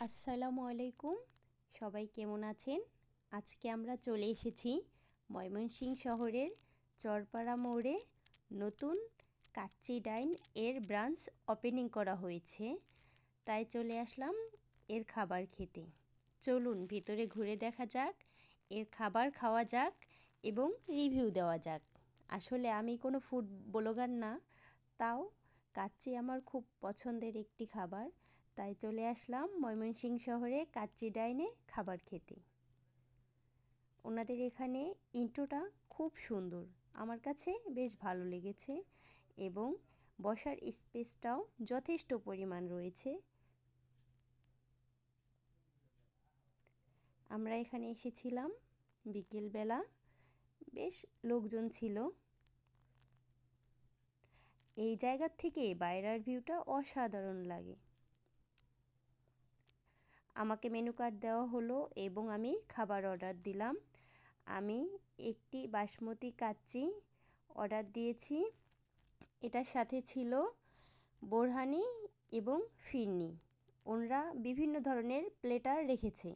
আসসালামু আলাইকুম। সবাই কেমন আছেন? আজকে আমরা চলে এসেছি ময়মনসিংহ শহরের চরপাড়া মোড়ে। নতুন কাচ্চি ডাইন এর ব্রাঞ্চ ওপেনিং করা হয়েছে, তাই চলে আসলাম এর খাবার খেতে। চলুন ভিতরে ঘুরে দেখা যাক, এর খাবার খাওয়া যাক এবং রিভিউ দেওয়া যাক। আসলে আমি কোনো ফুড ব্লগার না, তাও কাচ্চি আমার খুব পছন্দের একটি খাবার, তাই চলে আসলাম ময়মনসিংহ শহরে কাচ্চি ডাইনে খাবার খেতে। ওনাদের এখানে ইন্ট্রোটা খুব সুন্দর, আমার কাছে বেশ ভালো লেগেছে এবং বসার স্পেসটাও যথেষ্ট পরিমাণ রয়েছে। আমরা এখানে এসেছিলাম বিকেলবেলা, বেশ লোকজন ছিল। এই জায়গার থেকে বাইরের ভিউটা অসাধারণ লাগে। আমাকে মেনু কার্ড দেওয়া হলো এবং আমি খাবার অর্ডার দিলাম। আমি একটি বাসমতি কাচ্চি অর্ডার দিয়েছি। এটার সাথে ছিল বোরহানি এবং ফিরনি। ওনারা বিভিন্ন ধরনের প্লেটার রেখেছে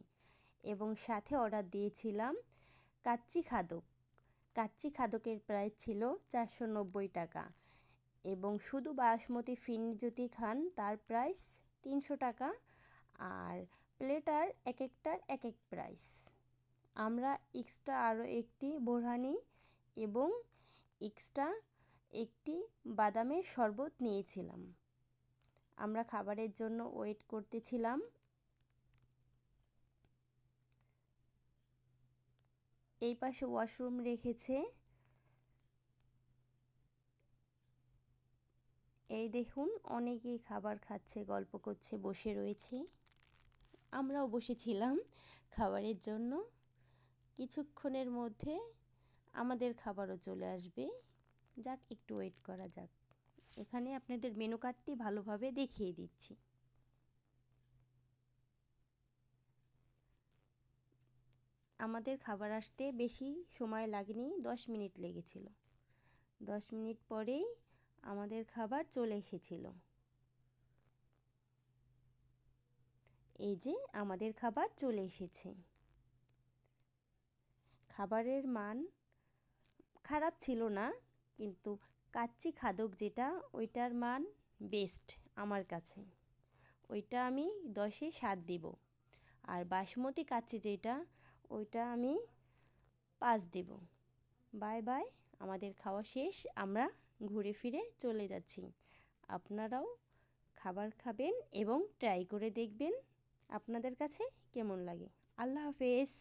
এবং সাথে অর্ডার দিয়েছিলাম কাচ্চি খাদক। কাচ্চি খাদকের প্রাইস ছিল 490 টাকা এবং শুধু বাসমতি ফিরনি যদি খান তার প্রাইস 300 টাকা। আর প্লেটার এক একটার এক এক প্রাইস। আমরা এক্সট্রা আরও একটি বোরহানি এবং এক্সট্রা একটি বাদামের শরবত নিয়েছিলাম। আমরা খাবারের জন্য ওয়েট করতেছিলাম। এই পাশে ওয়াশরুম রেখেছে। এই দেখুন, অনেকেই খাবার খাচ্ছে, গল্প করছে, বসে রয়েছে। আমরাও বসেছিলাম খাবারের জন্য। কিছুক্ষণের মধ্যে আমাদের খাবারও চলে আসবে। যাক, একটু ওয়েট করা যাক। এখানে আপনাদের মেনু কার্ডটি ভালোভাবে দেখিয়ে দিচ্ছি। আমাদের খাবার আসতে বেশি সময় লাগেনি, 10 মিনিট লেগেছিল। 10 মিনিট পরেই আমাদের খাবার চলে এসেছিল। এই যে আমাদের খাবার চলে এসেছে। খাবারের মান খারাপ ছিল না, কিন্তু কাচ্চি খাদক যেটা, ওইটার মান বেস্ট আমার কাছে। ওইটা আমি 10-এ 7 দেব। আর বাসমতি কাচ্চি যেটা, ওইটা আমি 5 দেব। বাই বাই, আমাদের খাওয়া শেষ, আমরা ঘুরে ফিরে চলে যাচ্ছি। আপনারাও খাবার খাবেন এবং ট্রাই করে দেখবেন আপনাদের কাছে কেমন লাগে। আল্লাহ হাফেজ।